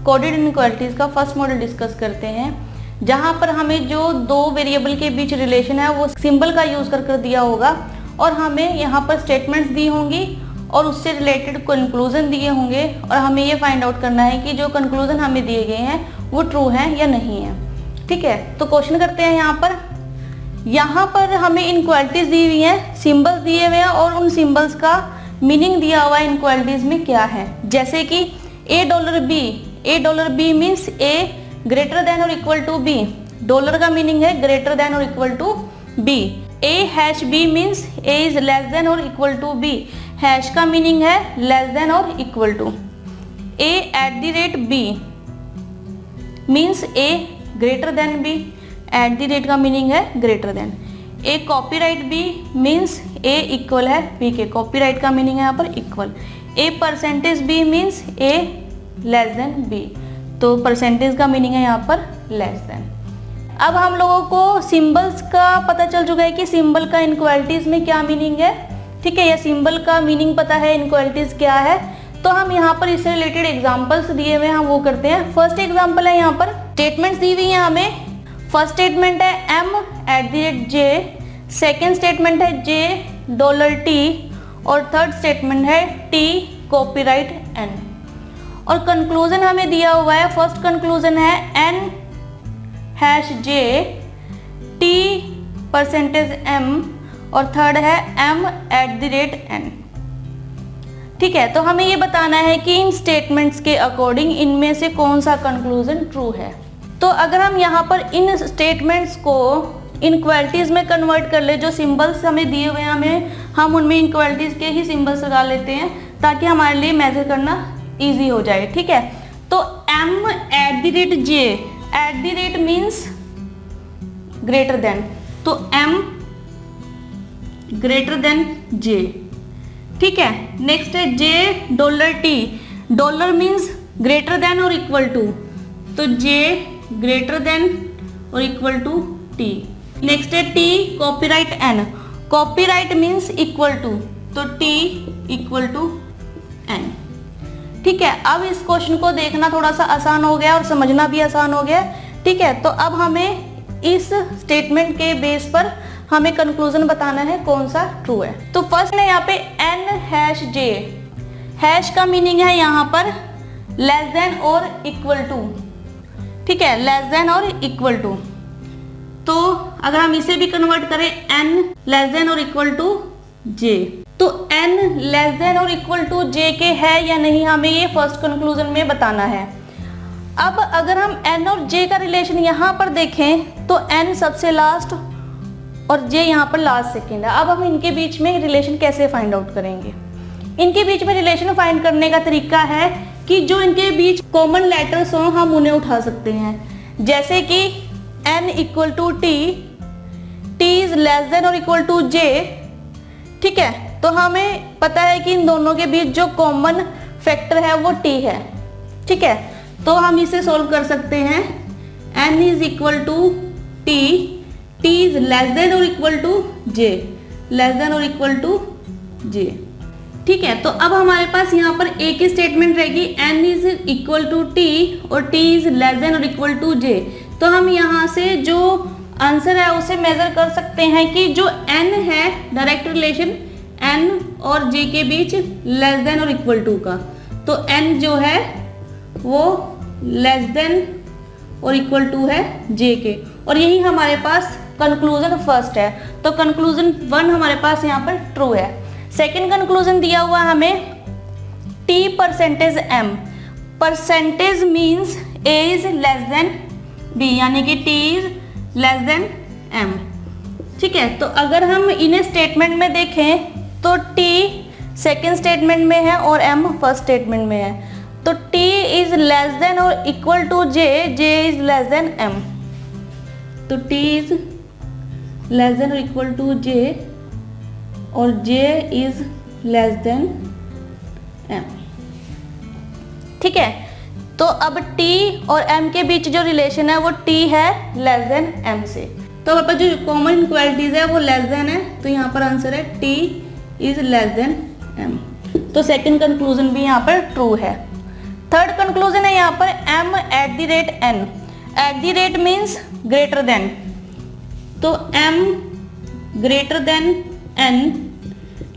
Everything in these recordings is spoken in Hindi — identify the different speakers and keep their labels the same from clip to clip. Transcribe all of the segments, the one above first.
Speaker 1: कोडेड इनइक्वालिटीज का फर्स्ट मॉडल डिस्कस करते हैं, जहां पर हमें जो दो वेरिएबल के बीच रिलेशन है वो सिंबल का यूज कर दिया होगा और हमें यहाँ पर स्टेटमेंट्स दी होंगी और उससे रिलेटेड कंक्लूजन दिए होंगे और हमें ये फाइंड आउट करना है कि जो कंक्लूजन हमें दिए गए हैं वो ट्रू हैं या नहीं है। ठीक है, तो क्वेश्चन करते हैं। यहाँ पर हमें इनइक्वालिटीज दी हुई हैं, सिंबल्स दिए हुए हैं और उन सिंबल्स का मीनिंग दिया हुआ है इनइक्वालिटीज में क्या है। जैसे कि $B means A greater than और इक्वल टू B। डॉलर का मीनिंग है ग्रेटर देन और equal to B। A#B means A is less than और इक्वल टू B। हैश का मीनिंग है लेस देन और equal to. A@B means A greater than B। @ का मीनिंग है greater than. A copyright B means A equal है B के। कॉपीराइट का मीनिंग है यहाँ पर equal. A% B means A less than B। तो परसेंटेज का मीनिंग है यहाँ पर लेस देन। अब हम लोगों को सिंबल्स का पता चल चुका है कि सिंबल का इनइक्वालिटीज में क्या मीनिंग है। ठीक है, या सिंबल का मीनिंग पता है, इनइक्वालिटीज क्या है। तो हम यहाँ पर इससे रिलेटेड एग्जांपल्स दिए हुए हैं, हम वो करते हैं। फर्स्ट एग्जांपल है, यहाँ पर स्टेटमेंट्स दी हुई है हमें। फर्स्ट स्टेटमेंट है M@J, सेकेंड स्टेटमेंट है J$T और थर्ड स्टेटमेंट है T कॉपीराइट N। और कंक्लूजन हमें दिया हुआ है। फर्स्ट कंक्लूजन है N#J T%M और थर्ड है M@N। ठीक है, तो हमें ये बताना है कि इन स्टेटमेंट्स के अकॉर्डिंग इनमें से कौन सा कंक्लूजन ट्रू है। तो अगर हम यहाँ पर इन स्टेटमेंट्स को इनइक्वालिटीज में कन्वर्ट कर ले, जो सिंबल्स हमें दिए हुए हैं हम उनमें इनइक्वालिटीज के ही सिंबल्स लगा लेते हैं ताकि हमारे लिए मेजर करना इजी हो जाए। ठीक है, तो M@J, @ मीन्स ग्रेटर देन, तो M ग्रेटर देन J। ठीक है, नेक्स्ट है J$T, dollar means greater than और इक्वल टू, तो J ग्रेटर देन और इक्वल टू T। नेक्स्ट है T copyright N, copyright means equal to, तो T इक्वल टू N। ठीक है, अब इस क्वेश्चन को देखना थोड़ा सा आसान हो गया और समझना भी आसान हो गया। ठीक है, तो अब हमें इस स्टेटमेंट के बेस पर हमें कंक्लूजन बताना है कौन सा ट्रू है। तो फर्स्ट है यहाँ पे N#J, हैश का मीनिंग है यहाँ पर लेस देन और इक्वल टू। ठीक है, लेस देन और इक्वल टू। तो अगर हम इसे भी कन्वर्ट करें N लेस देन और इक्वल टू J, तो N लेस देन और इक्वल टू J के है या नहीं, हमें ये फर्स्ट कंक्लूजन में बताना है। अब अगर हम N और J का रिलेशन यहाँ पर देखें तो N सबसे लास्ट और J यहाँ पर लास्ट सेकेंड है। अब हम इनके बीच में रिलेशन कैसे फाइंड आउट करेंगे। इनके बीच में रिलेशन फाइंड करने का तरीका है कि जो इनके बीच कॉमन लेटर्स हों हम उन्हें उठा सकते हैं। जैसे कि N equal to T, T is less than और इक्वल टू J। ठीक है, तो हमें पता है कि इन दोनों के बीच जो कॉमन फैक्टर है वो T है। ठीक है, तो हम इसे सोल्व कर सकते हैं। N is equal to T, T is less than और equal to J, less than और इक्वल टू J। ठीक है, तो अब हमारे पास यहाँ पर एक ही स्टेटमेंट रहेगी N is equal to T और T इज लेस देन और इक्वल टू J। तो हम यहाँ से जो आंसर है उसे मेजर कर सकते हैं कि जो N है डायरेक्ट रिलेशन N और J के बीच लेस देन और इक्वल टू का, तो N जो है वो लेस देन और इक्वल टू है J के, और यही हमारे पास कंक्लूजन फर्स्ट है। तो कंक्लूजन 1 हमारे पास यहाँ पर ट्रू है। सेकेंड कंक्लूजन दिया हुआ हमें T%M, percentage means A is less then B, यानी कि T is less than M। ठीक है, तो अगर हम इन्हें स्टेटमेंट में देखें तो T सेकेंड स्टेटमेंट में है और M फर्स्ट स्टेटमेंट में है, तो T इज लेस देन और equal to J, J is less than M। तो T इज लेस देन और इक्वल टू J और J is less than M। ठीक है, तो अब T और M के बीच जो रिलेशन है वो T है लेस देन M से। तो अब जो कॉमन इनइक्वालिटीज है वो लेस देन है, तो यहाँ पर आंसर है T is less than M। तो सेकंड कंक्लूजन भी यहाँ पर ट्रू है। थर्ड कंक्लूजन है यहाँ पर m at the rate n। At the rate means greater than, तो m ग्रेटर देन n,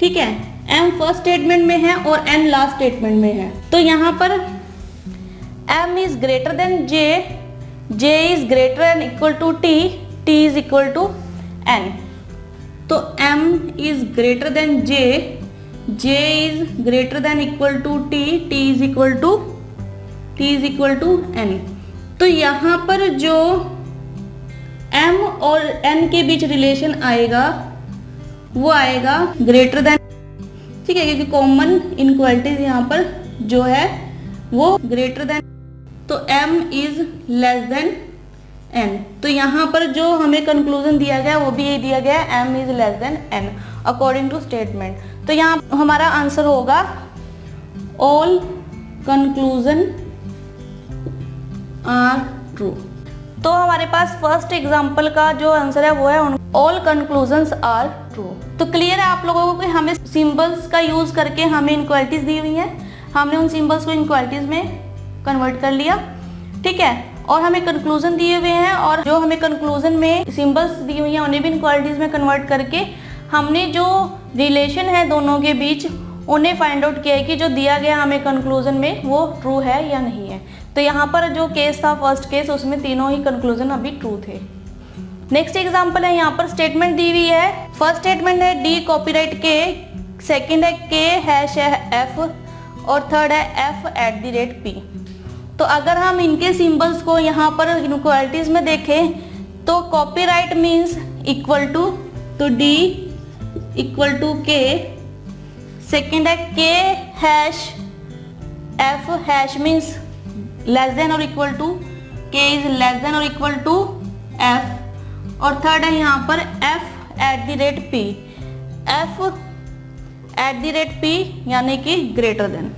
Speaker 1: ठीक है। m फर्स्ट स्टेटमेंट में है और n लास्ट स्टेटमेंट में है, तो यहाँ पर m is greater than j, j is greater and equal to t, t is equal to n। तो m is greater than j, j is greater than equal to t, t is equal to n। तो यहाँ पर जो m और n के बीच रिलेशन आएगा वो आएगा ग्रेटर देन, ठीक है, क्योंकि कॉमन इनइक्वालिटीज यहाँ पर जो है वो ग्रेटर देन, तो m is less than n। तो यहाँ पर जो हमें कंक्लूजन दिया गया वो भी यही दिया गया है, m is less than n according to statement. तो यहाँ हमारा आंसर होगा ऑल कंक्लूजन आर ट्रू। तो हमारे पास फर्स्ट एग्जांपल का जो आंसर है वो है ऑल कंक्लूजन्स आर ट्रू। तो क्लियर है आप लोगों को कि हमें सिंबल्स का यूज करके हमें इनक्वालिटीज दी हुई है, हमने उन सिंबल्स को इनक्वालिटीज में कन्वर्ट कर लिया, ठीक है, और हमें कंक्लूजन दिए हुए हैं और जो हमें कंक्लूजन में सिंबल्स दी हुई हैं उन्हें भी इनक्वालिटीज में कन्वर्ट करके हमने जो रिलेशन है दोनों के बीच उन्हें फाइंड आउट किया है कि जो दिया गया हमें कंक्लूजन में वो ट्रू है या नहीं है। तो यहाँ पर जो केस था फर्स्ट केस, उसमें तीनों ही कंक्लूजन अभी ट्रू थे। नेक्स्ट एग्जांपल है, यहाँ पर स्टेटमेंट दी हुई है। फर्स्ट स्टेटमेंट है डी कॉपीराइट के, सेकंड है के हैश एफ और थर्ड है F at the rate P. तो अगर हम इनके सिंबल्स को यहाँ पर इनक्वालिटीज में देखें तो कॉपीराइट मीन्स इक्वल टू, तो डी इक्वल टू के, सेकेंड है के hash F, hash means less than और इक्वल टू, के इज लेस देन और इक्वल टू एफ, और थर्ड है यहाँ पर F at the rate P, F at the rate P यानी कि ग्रेटर देन,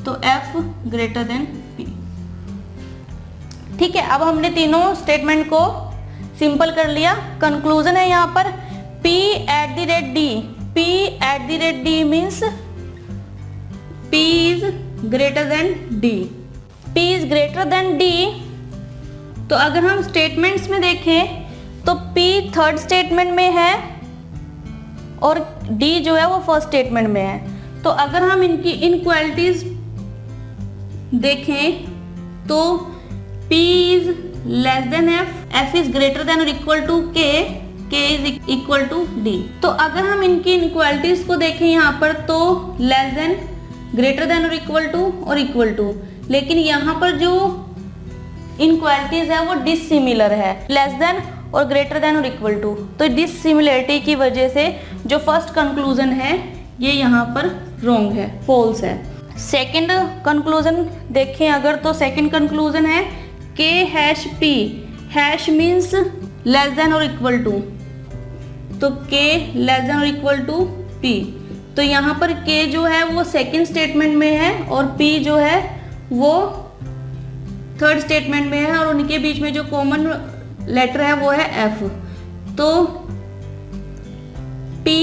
Speaker 1: तो एफ ग्रेटर देन पी, ठीक है। अब हमने तीनों स्टेटमेंट को सिंपल कर लिया। कंक्लूजन है यहाँ पर P at the rate D, P at the rate D means P is greater then D, P is greater then D। तो अगर हम स्टेटमेंट्स में देखें तो P थर्ड स्टेटमेंट में है और D जो है वो फर्स्ट स्टेटमेंट में है। तो अगर हम इनकी इनक्वालिटीज देखें तो P is less than F, F is greater than और equal to K, K is equal to D। तो अगर हम इनकी इनक्वालिटीज को देखें यहाँ पर तो लेस देन, ग्रेटर देन और इक्वल टू, लेकिन यहाँ पर जो इनक्वालिटीज है वो डिसिमिलर है, लेस देन और ग्रेटर देन और इक्वल टू। तो डिसिमिलरिटी की वजह से जो फर्स्ट कंक्लूजन है ये यहाँ पर रॉन्ग है, फॉल्स है। सेकंड कंक्लूजन देखें अगर तो सेकंड कंक्लूजन है के hash P, hash means less than और इक्वल टू, तो के लेस देन और इक्वल टू पी। तो यहाँ पर के जो है वो सेकंड स्टेटमेंट में है और पी जो है वो थर्ड स्टेटमेंट में है और उनके बीच में जो कॉमन लेटर है वो है एफ। तो P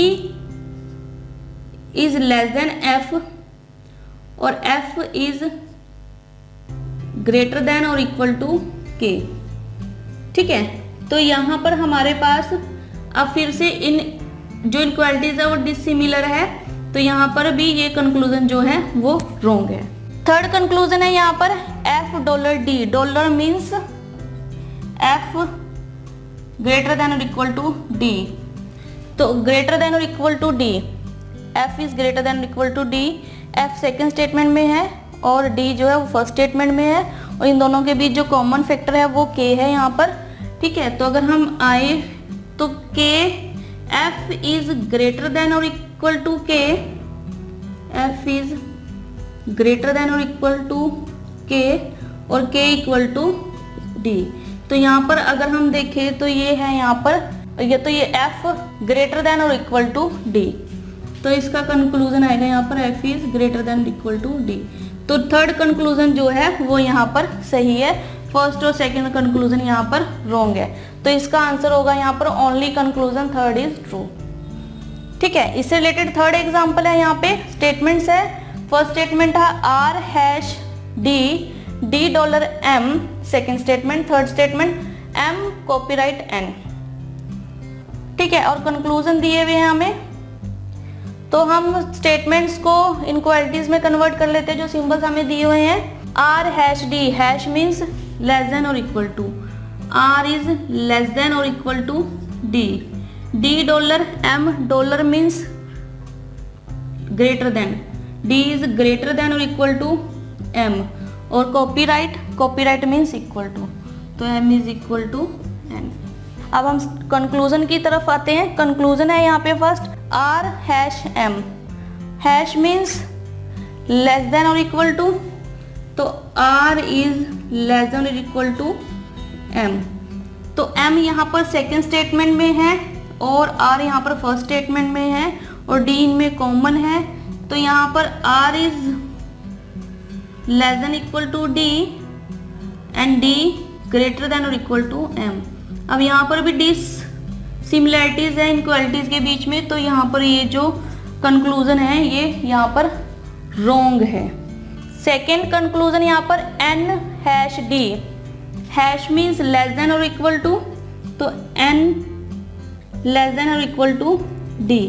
Speaker 1: is less then F और एफ इज ग्रेटर देन और इक्वल टू के, ठीक है। तो यहाँ पर हमारे पास अब फिर से इन जो इनक्वालिटीज है वो डिसिमिलर है, तो यहाँ पर भी ये कंक्लूजन जो है वो रॉन्ग है। थर्ड कंक्लूजन है यहाँ पर F dollar D, dollar means F greater than और इक्वल टू डी। तो ग्रेटर देन और equal to D, F is greater than और equal to D, F second statement में है और डी जो है वो फर्स्ट स्टेटमेंट में है और इन दोनों के बीच जो कॉमन फैक्टर है वो के है यहाँ पर, ठीक है। तो अगर हम आए तो के एफ इज ग्रेटर देन और इक्वल टू के, एफ इज ग्रेटर देन और इक्वल टू के और के इक्वल टू डी। तो यहाँ पर अगर हम देखें तो ये है यहाँ पर ये तो ये एफ ग्रेटर देन और इक्वल टू डी, तो इसका कंक्लूजन आएगा यहाँ पर F is greater than equal to D. तो थर्ड कंक्लूजन जो है वो यहाँ पर सही है, फर्स्ट और सेकंड कंक्लूजन यहाँ पर रॉन्ग है। तो इसका आंसर होगा यहाँ पर only conclusion third is true, ठीक है। इससे रिलेटेड थर्ड एग्जांपल है यहाँ पे स्टेटमेंट्स है। फर्स्ट स्टेटमेंट है R hash D dollar M second statement, third statement M copyright N. ठीक है, और कंक्लूजन दिए हुए हैं हमें, तो हम स्टेटमेंट्स को इनक्वालिटीज में कन्वर्ट कर लेते हैं जो सिंबल्स हमें दिए हुए हैं। R hash D, hash means less than और equal to, R is less than और equal to D. D dollar M, dollar means greater than, D is greater than और इक्वल टू एम। और copyright, copyright means equal to, तो M is equal to N. अब हम कंक्लूजन की तरफ आते हैं। कंक्लूजन है यहाँ पे first R hash M, hash means less than और इक्वल टू, तो आर इज लेस देन और इक्वल टू एम। तो एम यहाँ पर सेकेंड स्टेटमेंट में है और आर यहाँ पर फर्स्ट स्टेटमेंट में है और डी इनमें कॉमन है, तो यहाँ पर R is less than equal to D and D greater than और इक्वल टू एम। अब यहाँ पर भी डी सिमिलैरिटीज है इनक्वालिटीज के बीच में, तो यहाँ पर ये जो कंक्लूजन है ये यहाँ पर रॉन्ग है। सेकेंड कंक्लूजन यहाँ पर N hash D, hash means less than और इक्वल टू, तो एन लेस देन और equal to D,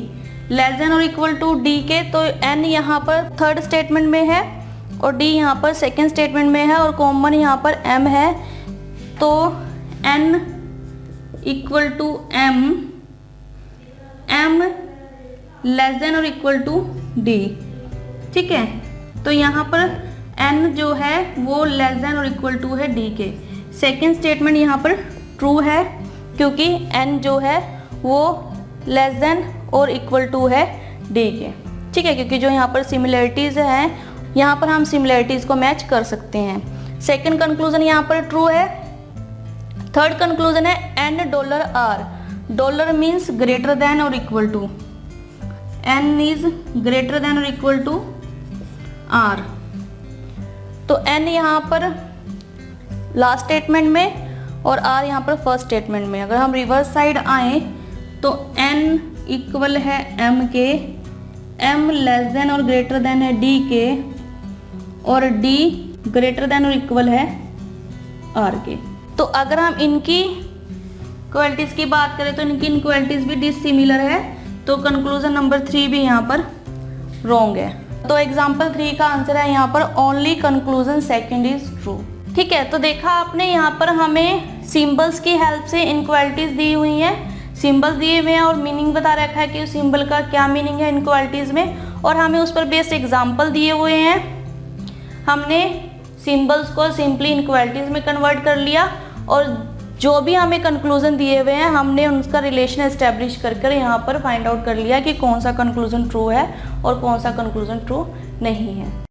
Speaker 1: less than और इक्वल टू डी के, तो एन यहाँ पर थर्ड स्टेटमेंट में है और डी यहाँ पर सेकेंड स्टेटमेंट में है और कॉमन यहाँ पर एम है, तो N equal to M, M less than और इक्वल टू डी। ठीक है, तो यहाँ पर एन जो है वो लेस देन और इक्वल टू है डी के। सेकेंड स्टेटमेंट यहाँ पर ट्रू है क्योंकि एन जो है वो लेस देन और इक्वल टू है डी के। ठीक है, क्योंकि जो यहाँ पर सिमिलरिटीज़ हैं यहाँ पर हम सिमिलरिटीज़ को मैच कर सकते हैं। सेकेंड कंक्लूजन यहाँ पर ट्रू है। थर्ड कंक्लूजन है N dollar R, dollar means greater than और equal to, N is greater than और इक्वल टू आर, तो एन यहाँ पर लास्ट स्टेटमेंट में और आर यहाँ पर फर्स्ट स्टेटमेंट में। अगर हम रिवर्स साइड आए तो एन इक्वल है एम के, एम लेस देन और ग्रेटर देन है डी के और डी ग्रेटर देन और इक्वल है आर के। तो अगर हम इनकी इक्वलिटीज की बात करें तो इनकी इक्वलिटीज भी डिसिमिलर है, तो कंक्लूजन नंबर 3 भी यहाँ पर रॉन्ग है। तो एग्जाम्पल 3 का आंसर है यहाँ पर only conclusion second is true. ठीक है, तो देखा आपने यहाँ पर हमें सिंबल्स की हेल्प से इनक्वालिटीज दी हुई हैं, सिंबल्स दिए हुए हैं और मीनिंग बता रखा है कि उस सिंबल का क्या मीनिंग है इनक्वालिटीज में, और हमें उस पर बेस्ड एग्जाम्पल दिए हुए हैं। हमने सिंबल्स को सिंपली इनक्वालिटीज में कन्वर्ट कर लिया और जो भी हमें कंक्लूजन दिए हुए हैं हमने उनका रिलेशन एस्टेब्लिश कर यहाँ पर फाइंड आउट कर लिया कि कौन सा कंक्लूजन ट्रू है और कौन सा कंक्लूजन ट्रू नहीं है।